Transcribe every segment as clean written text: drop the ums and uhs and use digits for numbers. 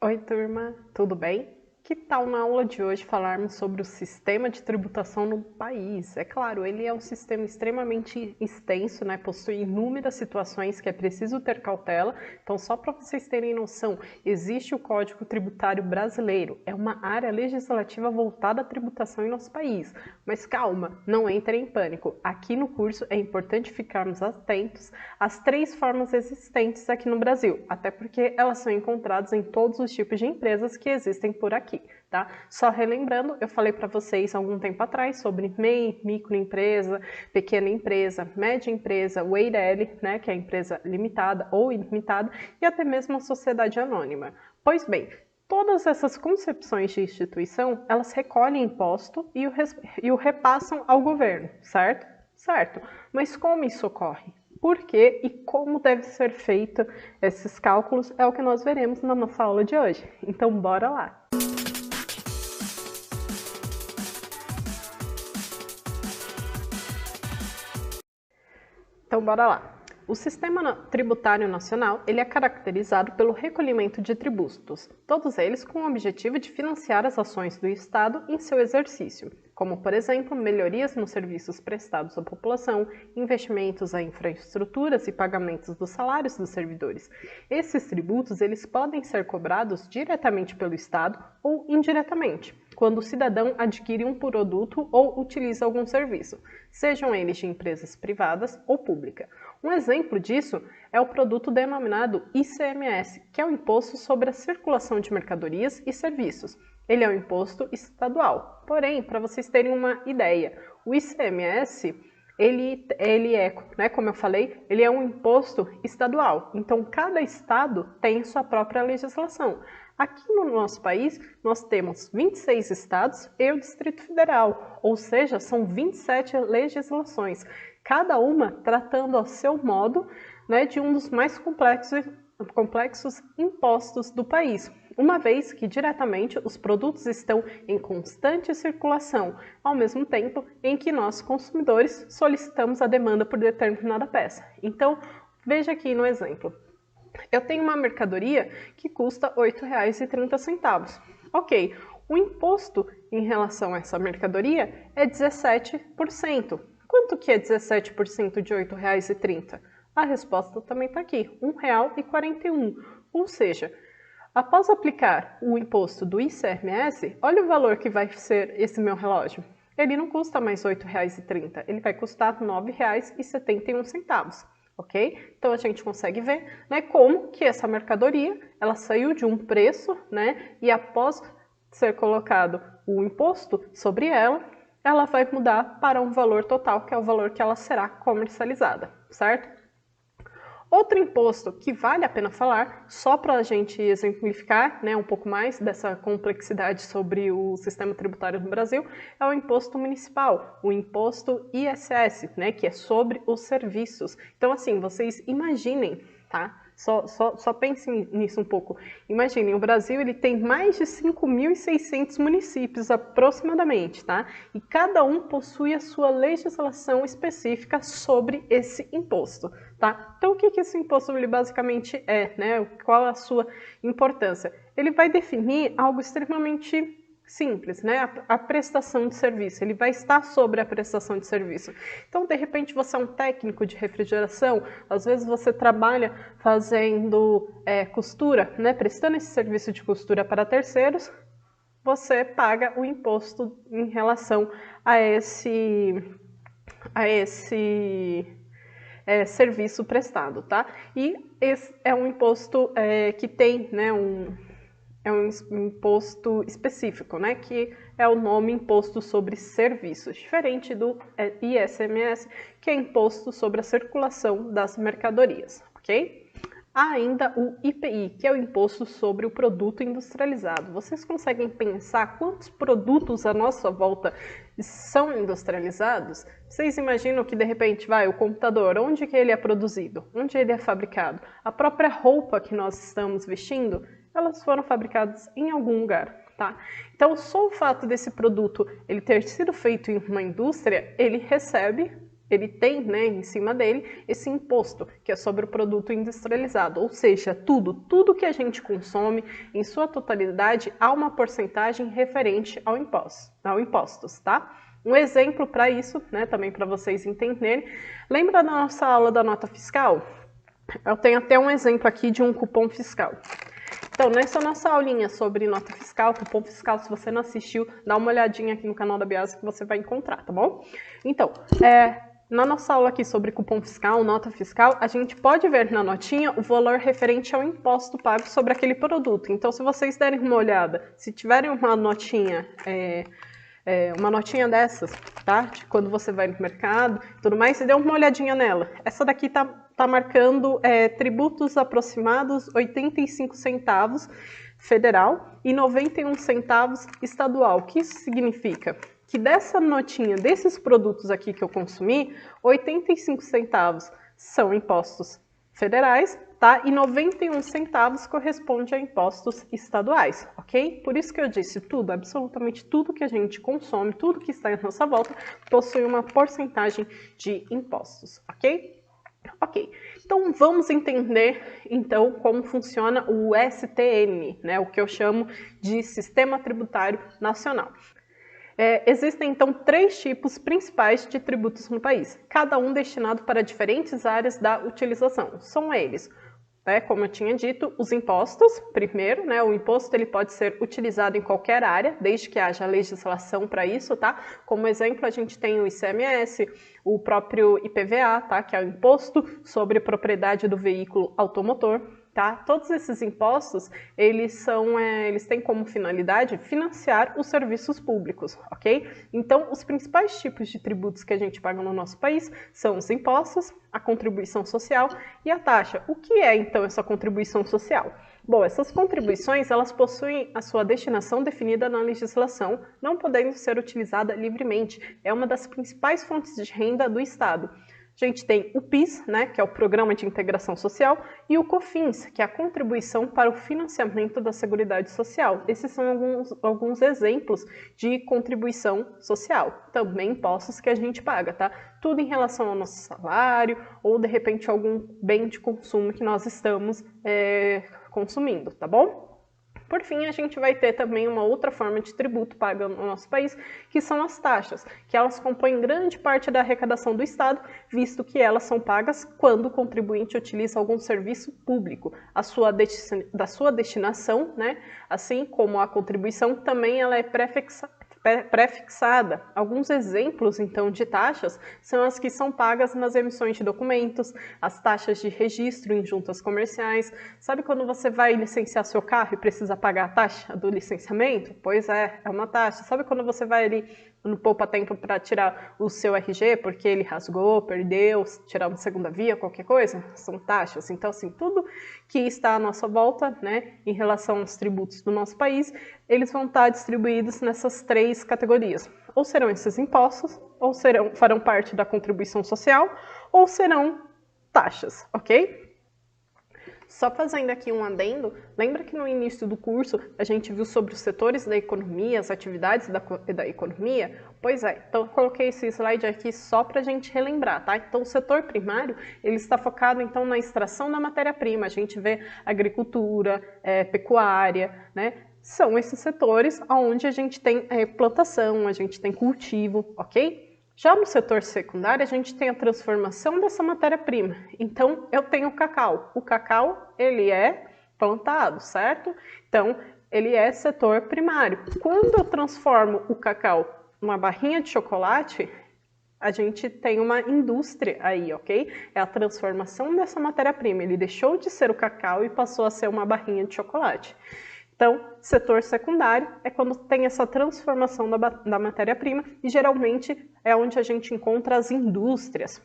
Oi, turma, tudo bem? Que tal na aula de hoje falarmos sobre o sistema de tributação no país? É claro, ele é um sistema extremamente extenso, né? Possui inúmeras situações que é preciso ter cautela. Então, só para vocês terem noção, existe o Código Tributário Brasileiro. É uma área legislativa voltada à tributação em nosso país. Mas calma, não entrem em pânico. Aqui no curso é importante ficarmos atentos às 3 formas existentes aqui no Brasil, até porque elas são encontradas em todos os tipos de empresas que existem por aqui. Tá? Só relembrando, eu falei para vocês há algum tempo atrás sobre MEI, microempresa, pequena empresa, média empresa, o EIRELI, né, que é a empresa limitada ou ilimitada, e até mesmo a sociedade anônima. Pois bem, todas essas concepções de instituição, elas recolhem imposto e o repassam ao governo, certo? Certo. Mas como isso ocorre? Por que e como deve ser feito esses cálculos é o que nós veremos na nossa aula de hoje. Então, bora lá! Então, bora lá. O sistema tributário nacional ele é caracterizado pelo recolhimento de tributos, todos eles com o objetivo de financiar as ações do Estado em seu exercício, como, por exemplo, melhorias nos serviços prestados à população, investimentos em infraestruturas e pagamentos dos salários dos servidores. Esses tributos eles podem ser cobrados diretamente pelo Estado ou indiretamente, quando o cidadão adquire um produto ou utiliza algum serviço, sejam eles de empresas privadas ou públicas. Um exemplo disso é o produto denominado ICMS, que é o Imposto sobre a Circulação de Mercadorias e Serviços. Ele é um imposto estadual. Porém, para vocês terem uma ideia, o ICMS, ele é, né, como eu falei, ele é um imposto estadual. Então, cada estado tem sua própria legislação. Aqui no nosso país, nós temos 26 estados e o Distrito Federal, ou seja, são 27 legislações, cada uma tratando ao seu modo, né, de um dos mais complexos impostos do país, uma vez que diretamente os produtos estão em constante circulação, ao mesmo tempo em que nós, consumidores, solicitamos a demanda por determinada peça. Então, veja aqui no exemplo. Eu tenho uma mercadoria que custa R$ 8,30. Ok, o imposto em relação a essa mercadoria é 17%. Quanto que é 17% de R$ 8,30? A resposta também está aqui, R$ 1,41. Ou seja, após aplicar o imposto do ICMS, olha o valor que vai ser esse meu relógio. Ele não custa mais R$ 8,30, ele vai custar R$ 9,71. Ok? Então a gente consegue ver, né, como que essa mercadoria ela saiu de um preço, né, e após ser colocado o imposto sobre ela, ela vai mudar para um valor total, que é o valor que ela será comercializada, certo? Outro imposto que vale a pena falar, só para a gente exemplificar, né, um pouco mais dessa complexidade sobre o sistema tributário no Brasil, é o imposto municipal, o imposto ISS, né, que é sobre os serviços. Então, assim, vocês imaginem, tá? Só pensem nisso um pouco. Imaginem, o Brasil ele tem mais de 5.600 municípios aproximadamente, tá? E cada um possui a sua legislação específica sobre esse imposto, tá? Então, o que esse imposto ele basicamente é, né? Qual a sua importância? Ele vai definir algo extremamente simples, né? A prestação de serviço, ele vai estar sobre a prestação de serviço. Então, de repente, você é um técnico de refrigeração, às vezes você trabalha fazendo costura, né? Prestando esse serviço de costura para terceiros, você paga o imposto em relação a esse serviço prestado, tá? E esse é um imposto que tem, né, é um imposto específico, né, que é o nome Imposto sobre Serviços, diferente do ICMS, que é Imposto sobre a Circulação das Mercadorias, ok? Há ainda o IPI, que é o Imposto sobre o Produto Industrializado. Vocês conseguem pensar quantos produtos à nossa volta são industrializados? Vocês imaginam que, de repente, o computador, onde que ele é produzido? Onde ele é fabricado? A própria roupa que nós estamos vestindo, elas foram fabricadas em algum lugar, tá? Então, só o fato desse produto ele ter sido feito em uma indústria, ele recebe ele tem, né, em cima dele esse imposto, que é sobre o produto industrializado, ou seja, tudo que a gente consome, em sua totalidade, há uma porcentagem referente ao impostos, tá? Um exemplo para isso, né, também para vocês entenderem, lembra da nossa aula da nota fiscal? Eu tenho até um exemplo aqui de um cupom fiscal. Então, nessa nossa aulinha sobre nota fiscal, cupom fiscal, se você não assistiu, dá uma olhadinha aqui no canal da Biase que você vai encontrar, tá bom? Então, na nossa aula aqui sobre cupom fiscal, nota fiscal, a gente pode ver na notinha o valor referente ao imposto pago sobre aquele produto. Então, se vocês derem uma olhada, se tiverem uma notinha dessas, tá? De quando você vai no mercado e tudo mais, você dê uma olhadinha nela. Essa daqui tá marcando tributos aproximados 85 centavos federal e 91 centavos estadual. O que isso significa? Que dessa notinha, desses produtos aqui que eu consumi, 85 centavos são impostos federais, tá? E 91 centavos corresponde a impostos estaduais, ok? Por isso que eu disse tudo, absolutamente tudo que a gente consome, tudo que está à nossa volta, possui uma porcentagem de impostos, ok? Ok, então vamos entender então como funciona o STN, né? O que eu chamo de Sistema Tributário Nacional. Existem, então, 3 tipos principais de tributos no país, cada um destinado para diferentes áreas da utilização. São eles, como eu tinha dito, os impostos. Primeiro, né, o imposto ele pode ser utilizado em qualquer área, desde que haja legislação para isso, tá? Como exemplo, a gente tem o ICMS, o próprio IPVA, tá? Que é o Imposto sobre Propriedade do Veículo Automotor. Tá? Todos esses impostos, eles têm como finalidade financiar os serviços públicos, ok? Então, os principais tipos de tributos que a gente paga no nosso país são os impostos, a contribuição social e a taxa. O que é, então, essa contribuição social? Bom, essas contribuições, elas possuem a sua destinação definida na legislação, não podendo ser utilizada livremente. É uma das principais fontes de renda do Estado. A gente tem o PIS, né, que é o Programa de Integração Social, e o COFINS, que é a contribuição para o financiamento da Seguridade Social. Esses são alguns exemplos de contribuição social, também impostos que a gente paga, tá? Tudo em relação ao nosso salário ou, de repente, algum bem de consumo que nós estamos consumindo, tá bom? Por fim, a gente vai ter também uma outra forma de tributo paga no nosso país, que são as taxas, que elas compõem grande parte da arrecadação do Estado, visto que elas são pagas quando o contribuinte utiliza algum serviço público. Da sua destinação, né, assim como a contribuição, também ela é pré-fixada. Alguns exemplos, então, de taxas são as que são pagas nas emissões de documentos, as taxas de registro em juntas comerciais. Sabe quando você vai licenciar seu carro e precisa pagar a taxa do licenciamento? Pois é uma taxa. Sabe quando você vai ali no poupa-tempo para tirar o seu RG porque ele rasgou, perdeu, tirar uma segunda via, qualquer coisa? São taxas. Então, assim, tudo que está à nossa volta, né, em relação aos tributos do nosso país, eles vão estar distribuídos nessas 3 categorias. Ou serão esses impostos, ou farão parte da contribuição social, ou serão taxas, ok? Só fazendo aqui um adendo, lembra que no início do curso a gente viu sobre os setores da economia, as atividades da economia? Pois é, então eu coloquei esse slide aqui só para a gente relembrar, tá? Então o setor primário, ele está focado então na extração da matéria-prima, a gente vê agricultura, pecuária, né? São esses setores onde a gente tem plantação, a gente tem cultivo, ok? Já no setor secundário, a gente tem a transformação dessa matéria-prima. Então, eu tenho o cacau. O cacau, ele é plantado, certo? Então, ele é setor primário. Quando eu transformo o cacau numa barrinha de chocolate, a gente tem uma indústria aí, ok? É a transformação dessa matéria-prima. Ele deixou de ser o cacau e passou a ser uma barrinha de chocolate. Então, setor secundário é quando tem essa transformação da matéria-prima e geralmente é onde a gente encontra as indústrias.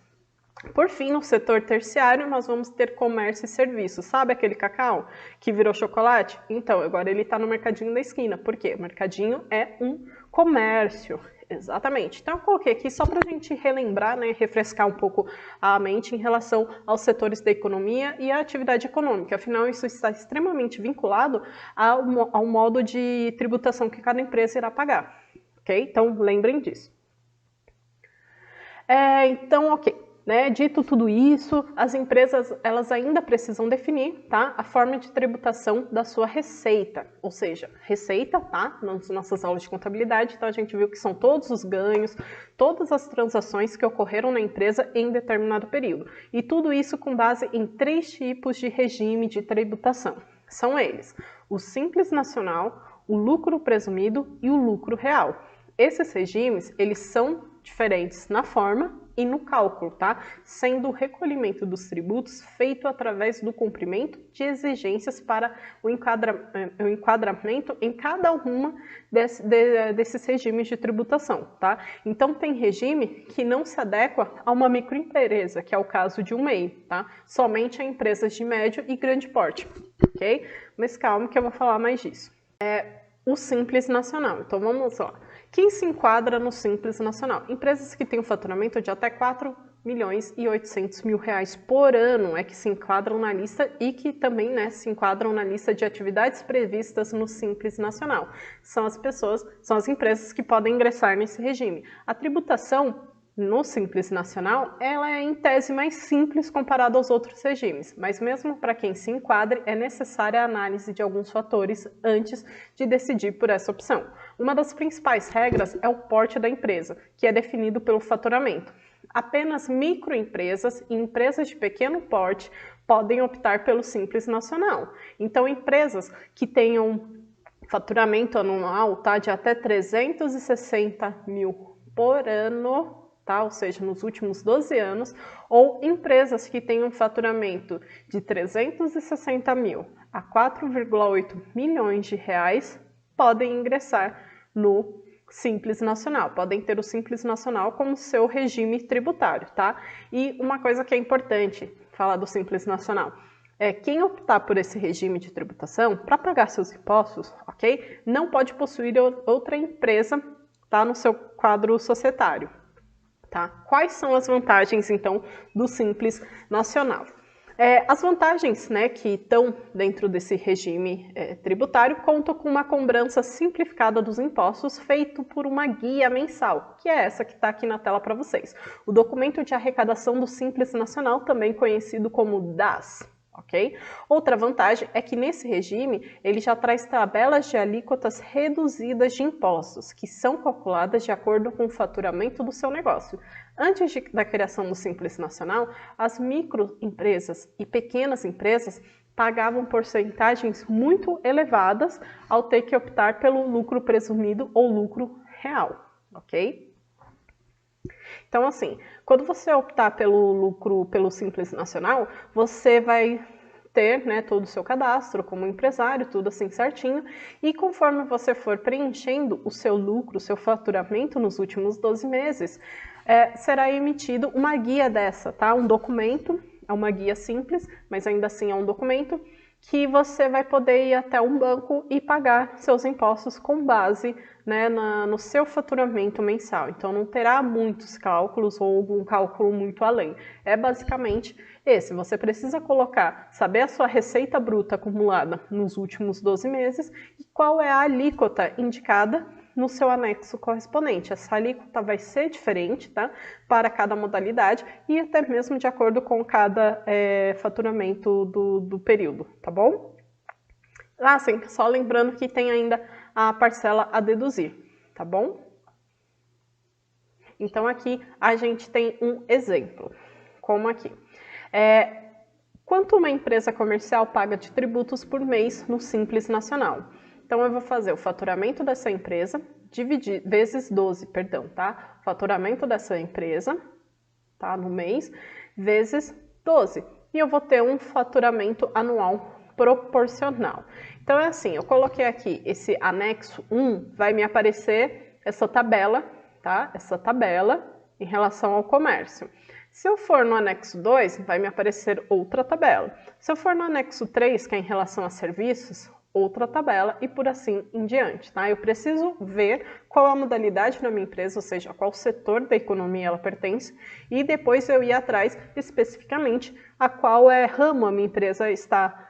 Por fim, no setor terciário, nós vamos ter comércio e serviços. Sabe aquele cacau que virou chocolate? Então, agora ele está no mercadinho da esquina. Por quê? O mercadinho é um comércio. Exatamente. Então, eu coloquei aqui só para a gente relembrar, né, refrescar um pouco a mente em relação aos setores da economia e à atividade econômica. Afinal, isso está extremamente vinculado ao modo de tributação que cada empresa irá pagar. Ok? Então, lembrem disso. Então, ok. Né, dito tudo isso, as empresas elas ainda precisam definir, tá, a forma de tributação da sua receita, ou seja, receita, tá, nas nossas aulas de contabilidade, então a gente viu que são todos os ganhos, todas as transações que ocorreram na empresa em determinado período, e tudo isso com base em 3 tipos de regime de tributação. São eles: o Simples Nacional, o lucro presumido e o lucro real. Esses regimes, eles são diferentes na forma e no cálculo, tá? Sendo o recolhimento dos tributos feito através do cumprimento de exigências para o enquadramento em cada uma desses regimes de tributação, tá? Então, tem regime que não se adequa a uma microempresa, que é o caso de um MEI, tá? Somente a empresas de médio e grande porte, ok? Mas calma que eu vou falar mais disso. O Simples Nacional. Então, vamos lá. Quem se enquadra no Simples Nacional? Empresas que têm um faturamento de até 4.800.000 reais por ano é que se enquadram na lista e que também, né, se enquadram na lista de atividades previstas no Simples Nacional. São as empresas que podem ingressar nesse regime. A tributação no Simples Nacional, ela é em tese mais simples comparado aos outros regimes, mas mesmo para quem se enquadre, é necessária a análise de alguns fatores antes de decidir por essa opção. Uma das principais regras é o porte da empresa, que é definido pelo faturamento. Apenas microempresas e empresas de pequeno porte podem optar pelo Simples Nacional. Então, empresas que tenham faturamento anual, tá, de até 360 mil por ano, tá? Ou seja, nos últimos 12 anos, ou empresas que tenham um faturamento de 360 mil a 4,8 milhões de reais podem ingressar no Simples Nacional, podem ter o Simples Nacional como seu regime tributário, tá? E uma coisa que é importante falar do Simples Nacional, quem optar por esse regime de tributação, para pagar seus impostos, ok? Não pode possuir outra empresa, tá, no seu quadro societário. Tá? Quais são as vantagens, então, do Simples Nacional? As vantagens, né, que estão dentro desse regime tributário contam com uma cobrança simplificada dos impostos feito por uma guia mensal, que é essa que está aqui na tela para vocês. O documento de arrecadação do Simples Nacional, também conhecido como DAS. Okay? Outra vantagem é que nesse regime ele já traz tabelas de alíquotas reduzidas de impostos, que são calculadas de acordo com o faturamento do seu negócio. Antes da criação do Simples Nacional, as microempresas e pequenas empresas pagavam porcentagens muito elevadas ao ter que optar pelo lucro presumido ou lucro real, ok? Então, assim, quando você optar pelo Simples Nacional, você vai ter, né, todo o seu cadastro como empresário, tudo assim certinho, e conforme você for preenchendo o seu lucro, o seu faturamento nos últimos 12 meses, será emitido uma guia dessa, tá? Um documento, é uma guia simples, mas ainda assim é um documento, que você vai poder ir até um banco e pagar seus impostos com base, né, no seu faturamento mensal. Então, não terá muitos cálculos ou algum cálculo muito além. É basicamente esse. Você precisa saber a sua receita bruta acumulada nos últimos 12 meses e qual é a alíquota indicada no seu anexo correspondente. Essa alíquota vai ser diferente, tá, para cada modalidade e até mesmo de acordo com cada faturamento do período, tá bom? Sim, só lembrando que tem ainda a parcela a deduzir, tá bom? Então, aqui a gente tem um exemplo, como aqui. Quanto uma empresa comercial paga de tributos por mês no Simples Nacional? Então, eu vou fazer o faturamento dessa empresa, vezes 12, tá? Faturamento dessa empresa, tá? No mês, vezes 12. E eu vou ter um faturamento anual proporcional. Então, é assim, eu coloquei aqui esse anexo 1, vai me aparecer essa tabela, tá? Essa tabela em relação ao comércio. Se eu for no anexo 2, vai me aparecer outra tabela. Se eu for no anexo 3, que é em relação a serviços, outra tabela e por assim em diante, tá? Eu preciso ver qual a modalidade da minha empresa, ou seja, qual setor da economia ela pertence, e depois eu ir atrás especificamente a qual ramo a minha empresa está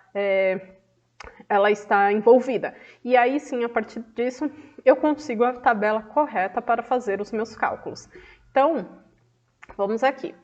envolvida. E aí sim, a partir disso, eu consigo a tabela correta para fazer os meus cálculos. Então, Vamos aqui.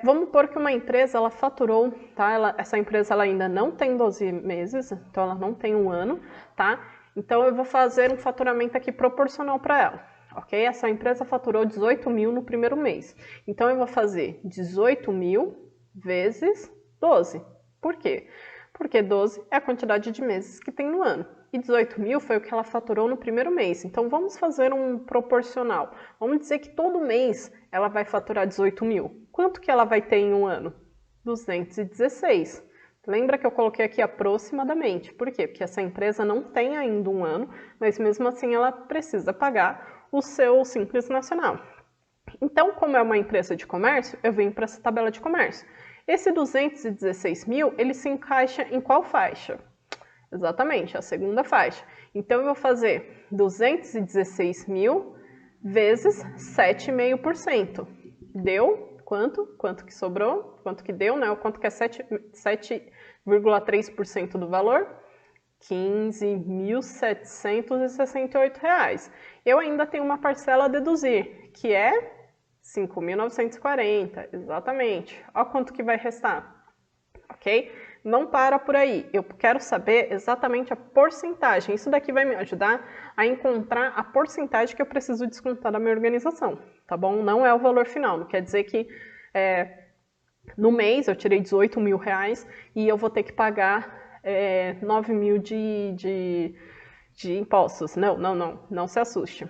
Vamos supor que uma empresa, ela faturou, tá? Essa empresa ela ainda não tem 12 meses, então ela não tem um ano, tá? Então eu vou fazer um faturamento aqui proporcional para ela, ok? Essa empresa faturou 18 mil no primeiro mês. Então eu vou fazer 18 mil vezes 12. Por quê? Porque 12 é a quantidade de meses que tem no ano. E 18 mil foi o que ela faturou no primeiro mês. Então, vamos fazer um proporcional. Vamos dizer que todo mês ela vai faturar 18 mil. Quanto que ela vai ter em um ano? 216. Lembra que eu coloquei aqui aproximadamente. Por quê? Porque essa empresa não tem ainda um ano, mas mesmo assim ela precisa pagar o seu Simples Nacional. Então, como é uma empresa de comércio, eu venho para essa tabela de comércio. Esse 216 mil, ele se encaixa em qual faixa? Exatamente, a segunda faixa. Então, eu vou fazer 216 mil vezes 7,5%. Deu quanto? Quanto que sobrou? Quanto que deu, né? Quanto que é 7,3% do valor? R$ 15.768. Eu ainda tenho uma parcela a deduzir, que é R$ 5.940, exatamente. Olha quanto que vai restar, ok? Não para por aí, eu quero saber exatamente a porcentagem. Isso daqui vai me ajudar a encontrar a porcentagem que eu preciso descontar da minha organização, tá bom? Não é o valor final, não quer dizer que no mês eu tirei 18 mil reais e eu vou ter que pagar 9 mil de impostos. Não se assuste.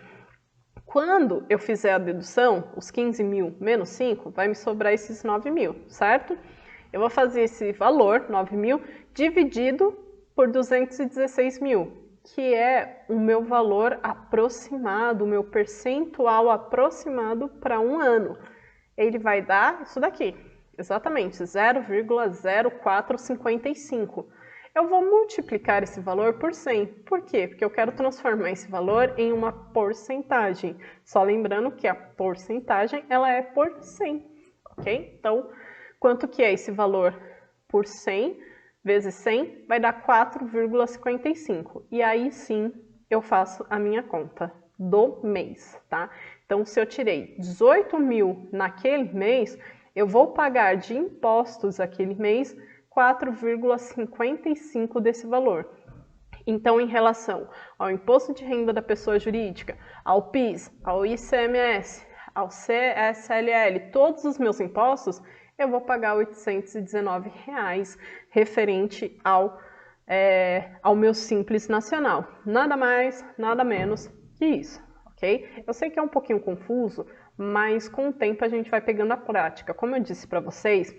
Quando eu fizer a dedução, os 15 mil menos 5, vai me sobrar esses 9 mil, certo? Eu vou fazer esse valor, 9 mil, dividido por 216 mil, que é o meu valor aproximado, o meu percentual aproximado para um ano. Ele vai dar isso daqui, exatamente, 0,0455. Eu vou multiplicar esse valor por 100. Por quê? Porque eu quero transformar esse valor em uma porcentagem. Só lembrando que a porcentagem ela é por 100, ok? Então, quanto que é esse valor por 100 vezes 100? Vai dar 4,55. E aí sim eu faço a minha conta do mês, tá? Então, se eu tirei 18 mil naquele mês, eu vou pagar de impostos aquele mês 4,55 desse valor. Então, em relação ao imposto de renda da pessoa jurídica, ao PIS, ao ICMS, ao CSLL, todos os meus impostos, eu vou pagar R$ 819 referente ao meu Simples Nacional. Nada mais, nada menos que isso, ok? Eu sei que é um pouquinho confuso, mas com o tempo a gente vai pegando a prática. Como eu disse para vocês,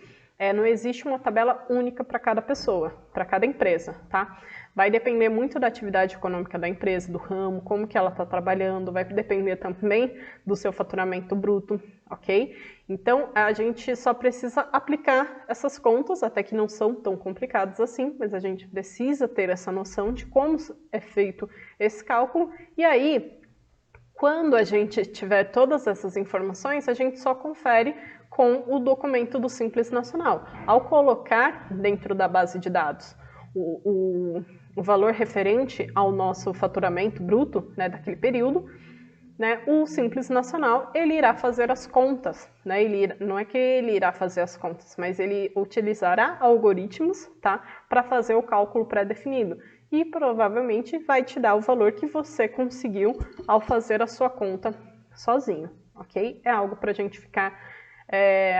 não existe uma tabela única para cada pessoa, para cada empresa, tá? Vai depender muito da atividade econômica da empresa, do ramo, como que ela está trabalhando, vai depender também do seu faturamento bruto, ok? Então, a gente só precisa aplicar essas contas, até que não são tão complicadas assim, mas a gente precisa ter essa noção de como é feito esse cálculo, e aí, quando a gente tiver todas essas informações, a gente só confere com o documento do Simples Nacional. Ao colocar dentro da base de dados o valor referente ao nosso faturamento bruto, né, daquele período, né, o Simples Nacional ele irá fazer as contas. Né, não é que ele irá fazer as contas, mas ele utilizará algoritmos, tá, para fazer o cálculo pré-definido. E provavelmente vai te dar o valor que você conseguiu ao fazer a sua conta sozinho, ok? É algo para a gente ficar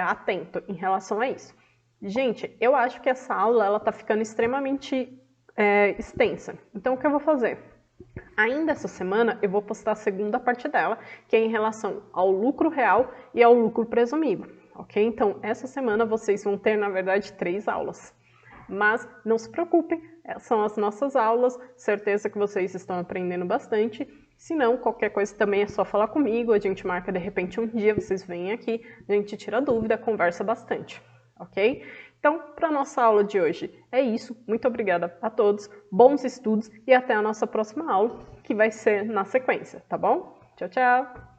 atento em relação a isso. Gente, eu acho que essa aula ela está ficando extremamente extensa. Então, o que eu vou fazer? Ainda essa semana eu vou postar a segunda parte dela, que é em relação ao lucro real e ao lucro presumido, ok? Então, essa semana vocês vão ter, na verdade, 3 aulas. Mas não se preocupem, são as nossas aulas, certeza que vocês estão aprendendo bastante. Se não, qualquer coisa também é só falar comigo, a gente marca de repente um dia, vocês vêm aqui, a gente tira dúvida, conversa bastante, ok? Então, para a nossa aula de hoje é isso. Muito obrigada a todos, bons estudos e até a nossa próxima aula, que vai ser na sequência, tá bom? Tchau, tchau!